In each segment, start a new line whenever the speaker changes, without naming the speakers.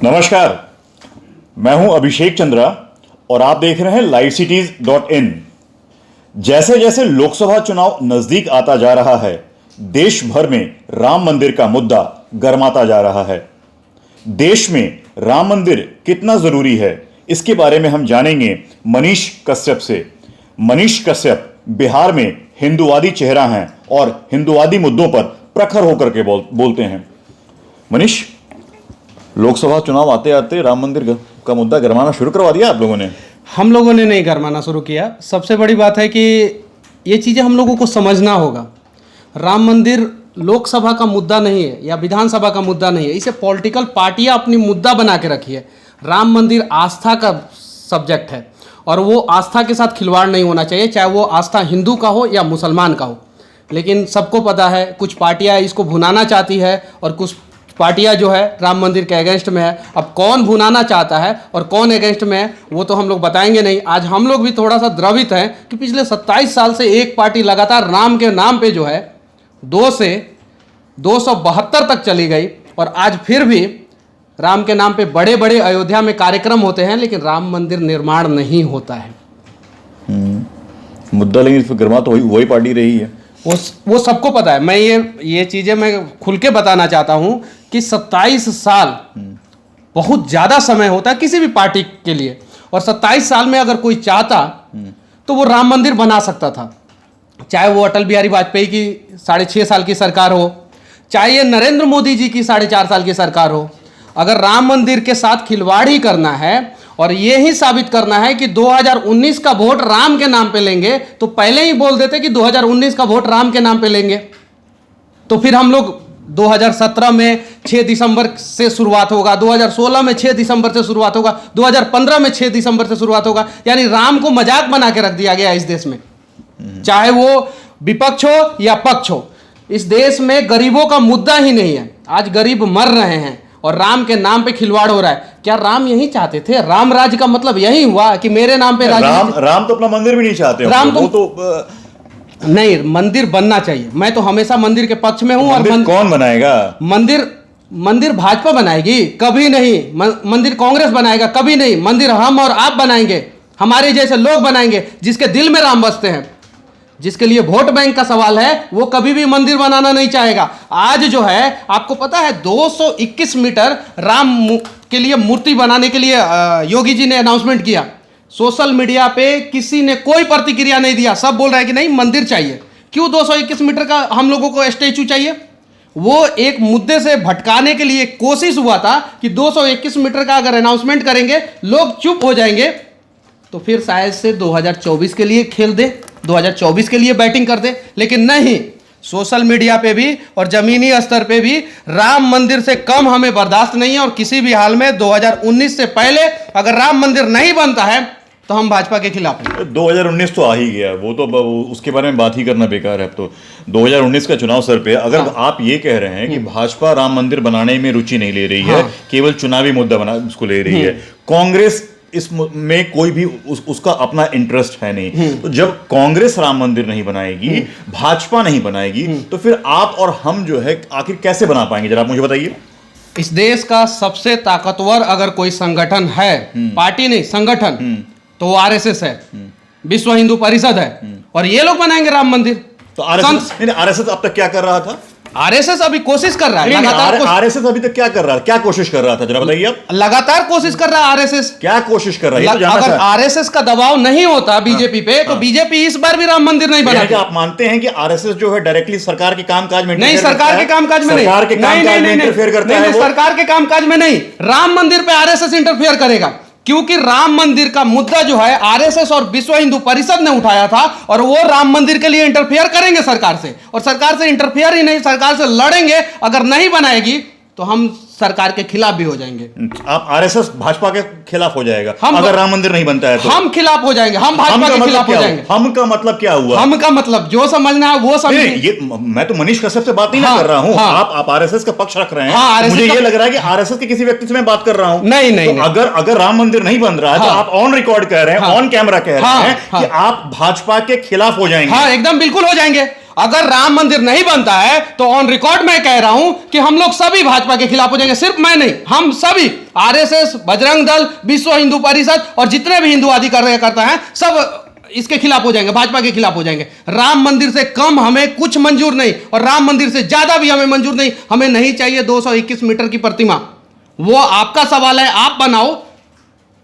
नमस्कार, मैं हूं अभिषेक चंद्रा और आप देख रहे हैं livecities.in। जैसे जैसे लोकसभा चुनाव नजदीक आता जा रहा है, देश भर में राम मंदिर का मुद्दा गर्माता जा रहा है। देश में राम मंदिर कितना जरूरी है, इसके बारे में हम जानेंगे मनीष कश्यप से। मनीष कश्यप बिहार में हिंदूवादी चेहरा हैं और हिंदूवादी मुद्दों पर प्रखर होकर के बोलते हैं। मनीष, लोकसभा चुनाव आते आते राम मंदिर का मुद्दा गरमाना शुरू करवा दिया आप लोगों ने?
हम लोगों ने नहीं गरमाना शुरू किया। सबसे बड़ी बात है कि ये चीज़ें हम लोगों को समझना होगा। राम मंदिर लोकसभा का मुद्दा नहीं है या विधानसभा का मुद्दा नहीं है, इसे पॉलिटिकल पार्टियां अपनी मुद्दा बना के रखी है। राम मंदिर आस्था का सब्जेक्ट है और वो आस्था के साथ खिलवाड़ नहीं होना चाहिए, चाहे वो आस्था हिंदू का हो या मुसलमान का हो। लेकिन सबको पता है कुछ पार्टियां इसको भुनाना चाहती है और कुछ पार्टियां जो है राम मंदिर के अगेंस्ट में है। अब कौन भुनाना चाहता है और कौन अगेंस्ट में है वो तो हम लोग बताएंगे नहीं। आज हम लोग भी थोड़ा सा द्रवित हैं कि पिछले 27 साल से एक पार्टी लगातार राम के नाम पे जो है 2 से 272 तक चली गई और आज फिर भी राम के नाम पे बड़े बड़े अयोध्या में कार्यक्रम होते हैं, लेकिन राम मंदिर निर्माण नहीं होता है।
मुद्दा लेकिन फिर गर्मा तो वही पार्टी रही है।
वो सबको पता है। मैं ये चीज़ें मैं खुल के बताना चाहता हूँ कि 27 साल बहुत ज़्यादा समय होता है किसी भी पार्टी के लिए, और 27 साल में अगर कोई चाहता तो वो राम मंदिर बना सकता था। चाहे वो अटल बिहारी वाजपेयी की 6.5 साल की सरकार हो, चाहे ये नरेंद्र मोदी जी की 4.5 साल की सरकार हो। अगर राम मंदिर के साथ खिलवाड़ ही करना है और ये ही साबित करना है कि 2019 का वोट राम के नाम पे लेंगे, तो पहले ही बोल देते कि 2019 का वोट राम के नाम पे लेंगे। तो फिर हम लोग 2017 में 6 दिसंबर से शुरुआत होगा, 2016 में 6 दिसंबर से शुरुआत होगा, 2015 में 6 दिसंबर से शुरुआत होगा। यानी राम को मजाक बना के रख दिया गया इस देश में, चाहे वो विपक्ष हो या पक्ष हो। इस देश में गरीबों का मुद्दा ही नहीं है। आज गरीब मर रहे हैं और राम के नाम पे खिलवाड़ हो रहा है। क्या राम यही चाहते थे? राम राज्य का मतलब यही हुआ कि मेरे नाम पे
राम तो अपना मंदिर भी नहीं चाहते।
राम तो नहीं, मंदिर बनना चाहिए। मैं तो हमेशा मंदिर के पक्ष में हूं। और
कौन बनाएगा
मंदिर भाजपा बनाएगी? कभी नहीं। मंदिर कांग्रेस बनाएगा? कभी नहीं। मंदिर हम और आप बनाएंगे, हमारे जैसे लोग बनाएंगे जिसके दिल में राम बसते हैं। जिसके लिए वोट बैंक का सवाल है वो कभी भी मंदिर बनाना नहीं चाहेगा। आज जो है आपको पता है 221 मीटर राम के लिए मूर्ति बनाने के लिए योगी जी ने अनाउंसमेंट किया। सोशल मीडिया पे किसी ने कोई प्रतिक्रिया नहीं दिया। सब बोल रहे हैं कि नहीं मंदिर चाहिए। क्यों 221 मीटर का हम लोगों को स्टैचू चाहिए? वो एक मुद्दे से भटकाने के लिए कोशिश हुआ था कि 221 मीटर का अगर अनाउंसमेंट करेंगे लोग चुप हो जाएंगे, तो फिर शायद से 2024 के लिए खेल दे, 2024 के लिए बैटिंग कर दे। लेकिन नहीं, सोशल मीडिया पे भी और जमीनी स्तर पे भी राम मंदिर से कम हमें बर्दाश्त नहीं है। और किसी भी हाल में 2019 से पहले अगर राम मंदिर नहीं बनता है तो हम भाजपा के खिलाफ हैं।
2019 तो आ ही गया, वो तो उसके बारे में बात ही करना बेकार है। अब तो 2019 का चुनाव सर पे। अगर आप ये कह रहे हैं कि भाजपा राम मंदिर बनाने में रुचि नहीं ले रही है, केवल चुनावी मुद्दा बना उसको ले रही है, कांग्रेस इसमें कोई भी उसका अपना इंटरेस्ट है नहीं, तो जब कांग्रेस राम मंदिर नहीं बनाएगी, भाजपा नहीं बनाएगी, तो फिर आप और हम जो है आखिर कैसे बना पाएंगे? जरा आप मुझे बताइए।
इस देश का सबसे ताकतवर अगर कोई संगठन है, पार्टी नहीं संगठन, तो वो आरएसएस है, विश्व हिंदू परिषद है। और ये लोग बनाएंगे राम मंदिर?
तो आरएसएस अब तक क्या कर रहा था?
आरएसएस अभी कोशिश कर रहा है लगातार।
आरएसएस अभी तक क्या कर रहा है, क्या कोशिश कर रहा था? जरा बताइए आप।
लगातार कोशिश कर रहा है आरएसएस।
क्या कोशिश कर रहा है?
अगर आरएसएस का दबाव नहीं होता बीजेपी पे, तो बीजेपी इस बार भी राम मंदिर नहीं बनाती।
आप मानते हैं कि आरएसएस जो है डायरेक्टली सरकार के कामकाज में
नहीं, सरकार के कामकाज में नहीं,
सरकार के कामकाज में इंटरफेयर करता है?
सरकार के कामकाज में नहीं, राम मंदिर पे आरएसएस इंटरफेयर करेगा। क्योंकि राम मंदिर का मुद्दा जो है आरएसएस और विश्व हिंदू परिषद ने उठाया था, और वो राम मंदिर के लिए इंटरफेयर करेंगे सरकार से। और सरकार से इंटरफेयर ही नहीं, सरकार से लड़ेंगे। अगर नहीं बनाएगी तो हम सरकार के खिलाफ भी हो जाएंगे।
आप आरएसएस भाजपा के खिलाफ हो जाएगा अगर राम मंदिर नहीं बनता है तो?
हम खिलाफ हो जाएंगे, हम भाजपा के खिलाफ हो जाएंगे।
हम का मतलब क्या हुआ?
हम का मतलब जो समझना है वो समझिए।
ये मैं तो मनीष कश्यप से बात नहीं कर रहा हूँ। आप आरएसएस का पक्ष रख रहे हैं। मुझे ये लग रहा है कि आरएसएस के किसी व्यक्ति से मैं बात कर रहा हूँ।
नहीं,
अगर राम मंदिर नहीं बन रहा है तो आप ऑन रिकॉर्ड कह रहे हैं, ऑन कैमरा कह रहे हैं कि आप भाजपा के खिलाफ हो जाएंगे।
हाँ, एकदम बिल्कुल हो जाएंगे। अगर राम मंदिर नहीं बनता है तो ऑन रिकॉर्ड मैं कह रहा हूं कि हम लोग सभी भाजपा के खिलाफ हो जाएंगे। सिर्फ मैं नहीं, हम सभी, आरएसएस, बजरंग दल, विश्व हिंदू परिषद और जितने भी हिंदुवादी कार्यकर्ता हैं सब इसके खिलाफ हो जाएंगे, भाजपा के खिलाफ हो जाएंगे। राम मंदिर से कम हमें कुछ मंजूर नहीं और राम मंदिर से ज्यादा भी हमें मंजूर नहीं। हमें नहीं चाहिए 221 मीटर की प्रतिमा, वो आपका सवाल है, आप बनाओ,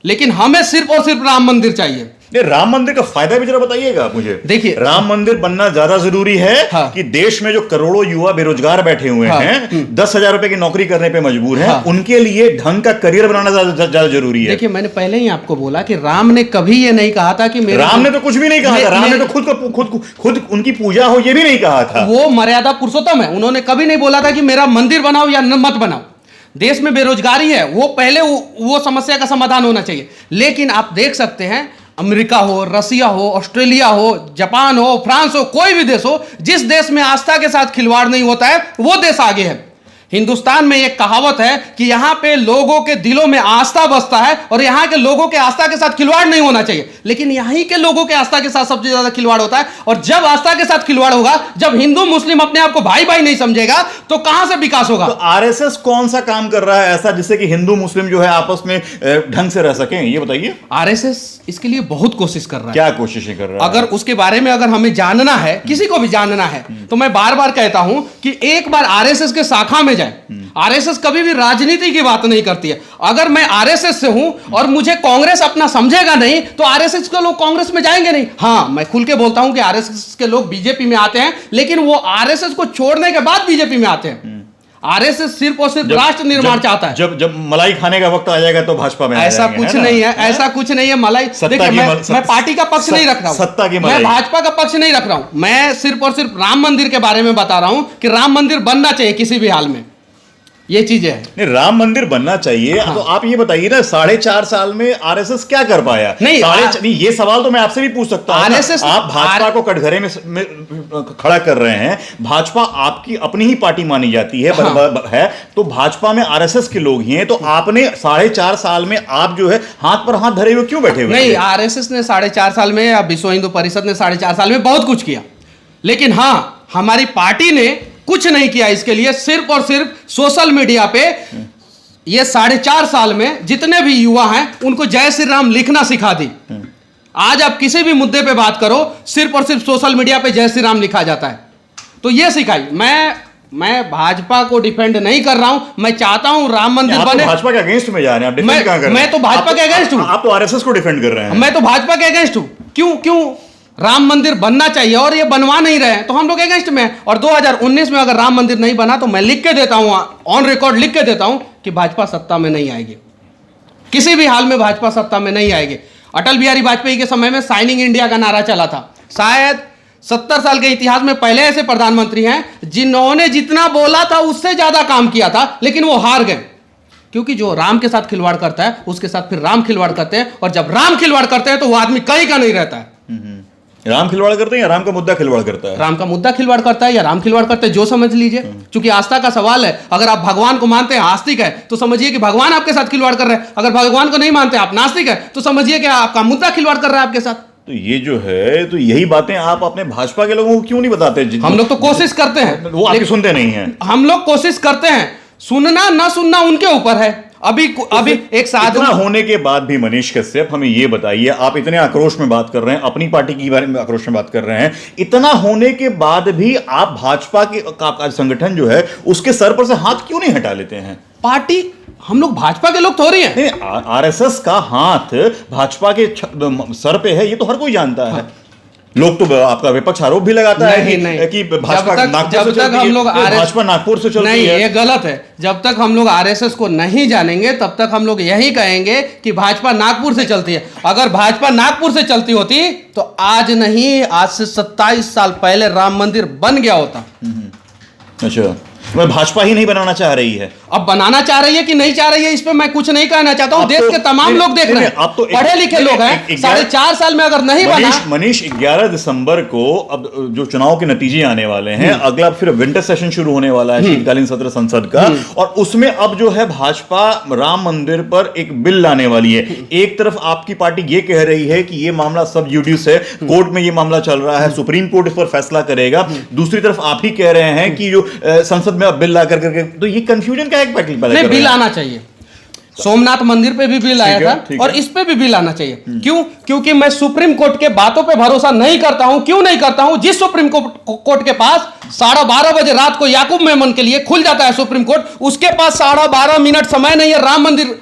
लेकिन हमें सिर्फ और सिर्फ राम मंदिर चाहिए।
ये राम मंदिर का फायदा भी जरा बताइएगा आप मुझे।
देखिए,
राम मंदिर बनना ज्यादा जरूरी है कि देश में जो करोड़ों युवा बेरोजगार बैठे हुए हैं, 10,000 रुपए की नौकरी करने पे मजबूर हैं, उनके लिए ढंग का करियर बनाना ज्यादा जरूरी है।
देखिए, मैंने पहले ही आपको बोला कि राम ने कभी ये नहीं कहा था कि मेरे,
राम ने तो कुछ भी नहीं कहा था। राम ने तो खुद उनकी पूजा हो ये भी नहीं कहा था।
वो मर्यादा पुरुषोत्तम है, उन्होंने कभी नहीं बोला था कि मेरा मंदिर बनाओ या मत बनाओ। देश में बेरोजगारी है, वो पहले वो समस्या का समाधान होना चाहिए। लेकिन आप देख सकते हैं, अमेरिका हो, रसिया हो, ऑस्ट्रेलिया हो, जापान हो, फ्रांस हो, कोई भी देश हो, जिस देश में आस्था के साथ खिलवाड़ नहीं होता है वो देश आगे है। हिंदुस्तान में एक कहावत है कि यहां पे लोगों के दिलों में आस्था बसता है और यहां के लोगों के आस्था के साथ खिलवाड़ नहीं होना चाहिए। लेकिन यहीं के लोगों के आस्था के साथ सबसे ज्यादा खिलवाड़ होता है। और जब आस्था के साथ खिलवाड़ होगा, जब हिंदू मुस्लिम अपने आप को भाई भाई नहीं समझेगा, तो कहां से विकास होगा?
तो आरएसएस कौन सा काम कर रहा है ऐसा जिससे कि हिंदू मुस्लिम जो है आपस में ढंग से रह सकें, ये बताइए।
आरएसएस इसके लिए बहुत कोशिश कर रहा है।
क्या कोशिशें कर रहा है?
अगर उसके बारे में अगर हमें जानना है, किसी को भी जानना है, तो मैं बार बार कहता हूं कि एक बार आरएसएस के शाखा में जाए। आरएसएस कभी भी राजनीति की बात नहीं करती है। अगर मैं आरएसएस से हूं और मुझे कांग्रेस अपना समझेगा नहीं, तो आरएसएस के लोग कांग्रेस में जाएंगे नहीं। हां, मैं खुल के बोलता हूं कि आरएसएस के लोग बीजेपी में आते हैं, लेकिन वो आरएसएस को छोड़ने के बाद बीजेपी में आते हैं। आरएसएस सिर्फ और सिर्फ राष्ट्र निर्माण चाहता है।
जब मलाई खाने का वक्त आ जाएगा तो भाजपा में
ऐसा कुछ नहीं है, ऐसा कुछ नहीं है। मलाई, देखिए, मैं पार्टी का पक्ष नहीं रख रहा हूं,
सत्ता की
मैं भाजपा का पक्ष नहीं रख रहा हूं। मैं सिर्फ और सिर्फ राम मंदिर के बारे में बता रहा हूं कि राम मंदिर बनना चाहिए किसी भी हाल में। ये चीजें है।
नहीं, राम मंदिर बनना चाहिए। तो आप ये बताइए ना, 4.5 साल में आरएसएस क्या कर पाया? नहीं, ये सवाल तो मैं आपसे भी पूछ सकता हूं। आरएसएस, आप भाजपा को कटघरे में खड़ा कर रहे हैं। भाजपा आपकी अपनी ही पार्टी मानी जाती है, है तो भाजपा में आरएसएस के लोग ही हैं। तो आपने 4.5 साल में आप जो है हाथ पर हाथ धरे हुए क्यों बैठे हुए?
नहीं, आरएसएस ने 4.5 साल में या विश्व हिंदू परिषद ने 4.5 साल में बहुत कुछ किया। लेकिन हां, हमारी पार्टी ने कुछ नहीं किया इसके लिए। सिर्फ और सिर्फ सोशल मीडिया पे ये 4.5 साल में जितने भी युवा हैं उनको जय श्री राम लिखना सिखा दी। आज आप किसी भी मुद्दे पे बात करो, सिर्फ और सिर्फ सोशल मीडिया पे जय श्री राम लिखा जाता है। तो ये सिखाई। मैं भाजपा को डिफेंड नहीं कर रहा हूं। मैं चाहता हूं राम मंदिर बने।
तो भाजपा के अगेंस्ट में जा रहे हैं आप, डिफेंड कहां कर रहे हैं?
मैं तो भाजपा के अगेंस्ट हूं।
आप तो आरएसएस को डिफेंड कर रहे हैं।
मैं तो भाजपा के अगेंस्ट हूं। क्यों? राम मंदिर बनना चाहिए और ये बनवा नहीं रहे हैं, तो हम लोग अगेंस्ट में हैं। और 2019 में अगर राम मंदिर नहीं बना तो मैं लिख के देता हूं, ऑन रिकॉर्ड लिख के देता हूं कि भाजपा सत्ता में नहीं आएगी। किसी भी हाल में भाजपा सत्ता में नहीं आएगी। अटल बिहारी वाजपेयी के समय में साइनिंग इंडिया का नारा चला था। शायद 70 साल के इतिहास में पहले ऐसे प्रधानमंत्री हैं जिन्होंने जितना बोला था उससे ज्यादा काम किया था, लेकिन वो हार गए। क्योंकि जो राम के साथ खिलवाड़ करता है उसके साथ फिर राम खिलवाड़ करते हैं, और जब राम खिलवाड़ करते हैं तो वो आदमी कहीं का नहीं रहता है।
राम खिलवाड़ करते हैं या राम का मुद्दा खिलवाड़ करता है?
राम का मुद्दा खिलवाड़ करता है या राम खिलवाड़ करता है, जो समझ लीजिए। क्योंकि आस्था का सवाल है। अगर आप भगवान को मानते हैं, आस्तिक है, तो समझिए कि भगवान आपके साथ खिलवाड़ कर रहे हैं। अगर भगवान को नहीं मानते, आप नास्तिक है, तो समझिए कि आपका मुद्दा खिलवाड़ कर रहा है आपके साथ।
तो ये जो है, तो यही बातें आप अपने भाजपा के लोगों को क्यों नहीं बताते?
हम लोग तो कोशिश करते हैं,
वो आपकी सुनते नहीं है।
हम लोग कोशिश करते हैं, सुनना ना सुनना उनके ऊपर है। अभी एक साधु
इतना होने के बाद भी मनीष कश्यप, हमें ये बताइए, आप इतने आक्रोश में बात कर रहे हैं, अपनी पार्टी के बारे में आक्रोश में बात कर रहे हैं, इतना होने के बाद भी आप भाजपा के संगठन जो है उसके सर पर से हाथ क्यों नहीं हटा लेते हैं?
पार्टी, हम लोग भाजपा के लोग थोड़ी हैं।
नहीं, आरएसएस का हाथ भाजपा के सर पे है, ये तो हर कोई जानता है। लोग तो आपका विपक्ष आरोप भी लगाता है कि भाजपा नागपुर से चलती है।
नहीं, ये गलत है। जब तक हम लोग आरएसएस को नहीं जानेंगे तब तक हम लोग यही कहेंगे कि भाजपा नागपुर से चलती है। अगर भाजपा नागपुर से चलती होती तो आज नहीं, आज से 27 साल पहले राम मंदिर बन गया होता।
अच्छा, मैं भाजपा ही नहीं बनाना चाह रही है।
अब बनाना चाह रही है कि नहीं चाह रही है, इस पे मैं कुछ नहीं कहना चाहता हूं। देश के तमाम लोग देख रहे हैं,
अब तो
पढ़े लिखे लोग हैं। 4.5 साल में अगर नहीं बना,
मनीष 11 दिसंबर को अब जो चुनाव के नतीजे आने वाले हैं, अगला फिर विंटर सेशन शुरू होने वाला है, शीतकालीन सत्र संसद का, और उसमें अब जो है भाजपा राम मंदिर पर एक बिल लाने वाली है। एक तरफ आपकी पार्टी ये कह रही है कि ये मामला सब जुडिस है, कोर्ट में ये मामला चल रहा है, सुप्रीम कोर्ट इस पर फैसला करेगा। दूसरी तरफ आप ही कह रहे हैं कि जो संसद में अब बिल ला करके, तो ये कंफ्यूजन का एक पैकेट
नहीं, बिल आना चाहिए। सोमनाथ मंदिर पे भी बिल आया था और इस पे भी बिल आना चाहिए। क्यों? क्योंकि मैं सुप्रीम कोर्ट के बातों पे भरोसा नहीं करता हूं। क्यों नहीं करता हूं? जिस सुप्रीम कोर्ट के पास 12:30 बजे रात को याकूब मेमन के लिए खुल जाता है सुप्रीम कोर्ट, उसके पास 12:30 मिनट समय नहीं है राम मंदिर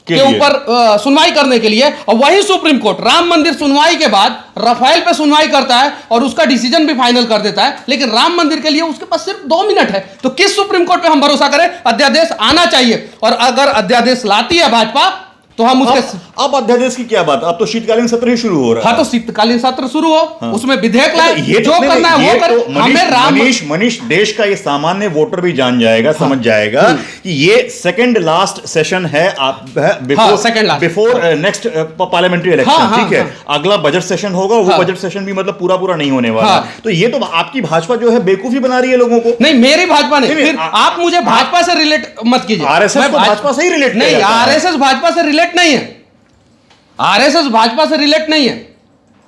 के ऊपर सुनवाई करने के लिए। और वही सुप्रीम कोर्ट राम मंदिर सुनवाई के बाद राफेल पे सुनवाई करता है और उसका डिसीजन भी फाइनल कर देता है, लेकिन राम मंदिर के लिए उसके पास सिर्फ 2 मिनट है। तो किस सुप्रीम कोर्ट पे हम भरोसा करें? अध्यादेश आना चाहिए, और अगर अध्यादेश लाती है भाजपा तो हम उसके
अब अध्यादेश की क्या बात? अब तो शीतकालीन सत्र ही शुरू हो रहा है।
हाँ, तो शीतकालीन सत्र शुरू हो, उसमें विधेयक लाए, जो करना है वो करें। हमें
मनीष, देश का ये सामान्य वोटर भी जान जाएगा, समझ जाएगा कि ये सेकंड लास्ट सेशन है बिफोर नेक्स्ट पार्लियामेंट्री इलेक्शन। ठीक है, अगला बजट सेशन होगा, वो बजट सेशन भी मतलब पूरा नहीं होने वाला। तो ये तो आपकी भाजपा जो है बेवकूफी बना रही है लोगों को।
नहीं, मेरी भाजपा नहीं। फिर आप मुझे भाजपा से रिलेट मत कीजिए।
आरएसएस को भाजपा से ही रिलेट
नहीं, आरएसएस भाजपा से रिलेट नहीं है। आरएसएस भाजपा से रिलेट नहीं है।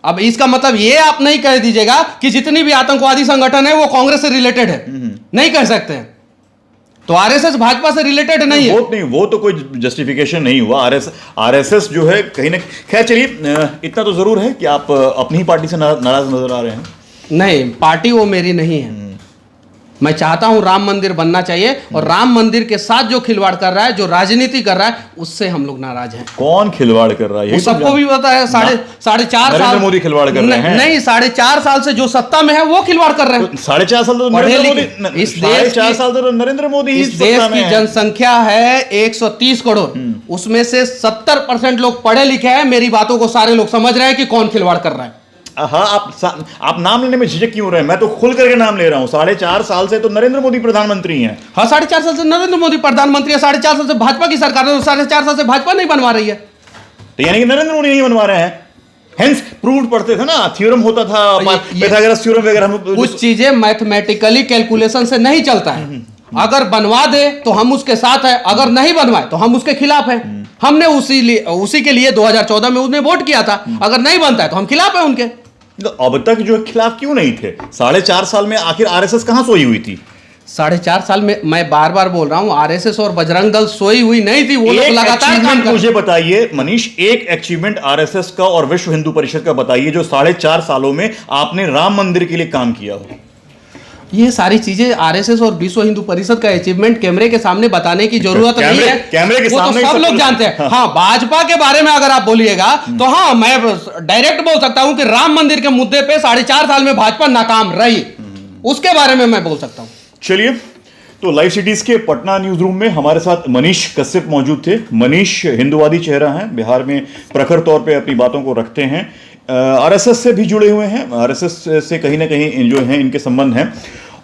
अब इसका मतलब ये आप नहीं कह दीजिएगा कि जितनी भी आतंकवादी संगठन है वो कांग्रेस से रिलेटेड है। नहीं कह सकते हैं। तो आरएसएस भाजपा से रिलेटेड नहीं है।
वो तो कोई जस्टिफिकेशन नहीं हुआ। आरएसएस जो है कहीं ना, खैर चलिए, इतना तो जरूर है कि आप अपनी ही पार्टी से नाराज नजर आ रहे हैं।
नहीं, पार्टी वो मेरी नहीं है। मैं चाहता हूं राम मंदिर बनना चाहिए, और राम मंदिर के साथ जो खिलवाड़ कर रहा है, जो राजनीति कर रहा है, उससे हम लोग नाराज हैं।
कौन खिलवाड़ कर रहा है?
सबको भी पता है। साढ़े 4.5 साल
मोदी खिलवाड़ कर रहे हैं।
नहीं, 4.5 साल से जो सत्ता में है वो खिलवाड़ कर रहे हैं।
4.5 साल तो नरेंद्र मोदी, इस देश 4 साल तो नरेंद्र मोदी
इस देश की जनसंख्या है 130 करोड़, उसमें से 70% लोग पढ़े लिखे हैं। मेरी बातों को सारे लोग समझ रहे हैं कि कौन खिलवाड़ कर रहा है।
हाँ, आप नाम लेने में झिझक क्यों रहे हैं? मैं तो खुल करके नाम ले रहा हूं। 4.5 साल से तो नरेंद्र मोदी प्रधानमंत्री हैं।
हाँ, 4.5 साल से नरेंद्र मोदी प्रधानमंत्री है। 4.5 साल से भाजपा की सरकार है, 4.5 साल से भाजपा नहीं बनवा रही है।
तो यानी कि नरेंद्र मोदी नहीं बनवा रहे हैं। हेंस प्रूव पढ़ते थे ना, थ्योरम होता था, पाइथागोरस थ्योरम वगैरह।
कुछ चीजें मैथमेटिकली कैलकुलेशन से नहीं चलता है। अगर बनवा दे तो हम उसके साथ है, अगर नहीं बनवाए तो हम उसके खिलाफ है। हमने उसी के लिए 2014 में उसने वोट किया था। अगर नहीं बनता है तो हम खिलाफ है उनके।
तो अब तक जो खिलाफ क्यों नहीं थे? 4.5 साल में आखिर आरएसएस कहां सोई हुई थी?
4.5 साल में मैं बार बार बोल रहा हूं, आरएसएस और बजरंग दल सोई हुई नहीं थी। वो लोग लगातार काम कर।
मुझे बताइए मनीष, एक अचीवमेंट आरएसएस का और विश्व हिंदू परिषद का बताइए जो 4.5 सालों में आपने राम मंदिर के लिए काम किया हो।
ये सारी चीजें आरएसएस और विश्व हिंदू परिषद का अचीवमेंट कैमरे के सामने बताने की जरूरत नहीं है।
कैमरे के
सामने तो सब लोग जानते हैं। हाँ, भाजपा के बारे में अगर आप बोलिएगा तो हाँ, मैं डायरेक्ट बोल सकता हूं कि राम मंदिर के मुद्दे पे 4.5 साल में भाजपा नाकाम रही। उसके बारे में मैं बोल सकता हूं।
चलिए, तो लाइव सिटीज के पटना न्यूज रूम में हमारे साथ मनीष कश्यप मौजूद थे। मनीष हिंदुवादी चेहरा हैं, बिहार में प्रखर तौर पे अपनी बातों को रखते हैं, आरएसएस से भी जुड़े हुए हैं, आरएसएस से कहीं ना कहीं जो है इनके संबंध हैं।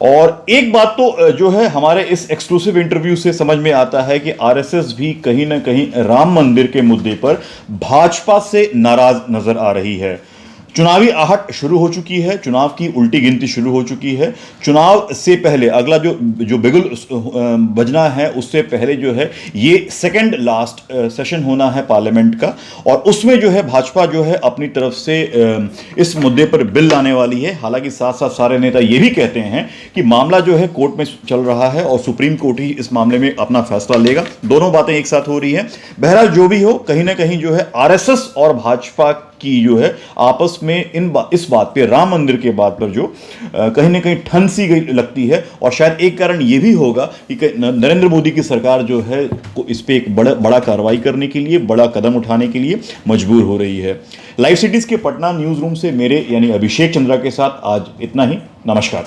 और एक बात तो जो है हमारे इस एक्सक्लूसिव इंटरव्यू से समझ में आता है कि आरएसएस भी कहीं ना कहीं राम मंदिर के मुद्दे पर भाजपा से नाराज नजर आ रही है। चुनावी आहट शुरू हो चुकी है, चुनाव की उल्टी गिनती शुरू हो चुकी है। चुनाव से पहले अगला जो बिगुल बजना है, उससे पहले जो है ये सेकंड लास्ट सेशन होना है पार्लियामेंट का, और उसमें जो है भाजपा जो है अपनी तरफ से इस मुद्दे पर बिल लाने वाली है। हालांकि साथ साथ सारे नेता ये भी कहते हैं कि मामला जो है कोर्ट में चल रहा है और सुप्रीम कोर्ट ही इस मामले में अपना फैसला लेगा। दोनों बातें एक साथ हो रही है। बहरहाल जो भी हो, कहीं ना कहीं जो है आरएसएस और भाजपा की जो है आपस में इस बात पे, राम मंदिर के बात पर जो कहीं ना कहीं ठन सी गई लगती है। और शायद एक कारण ये भी होगा कि नरेंद्र मोदी की सरकार जो है इस पे एक बड़ा कार्रवाई करने के लिए, बड़ा कदम उठाने के लिए मजबूर हो रही है। लाइव सिटीज के पटना न्यूज रूम से मेरे यानी अभिषेक चंद्रा के साथ आज इतना ही। नमस्कार।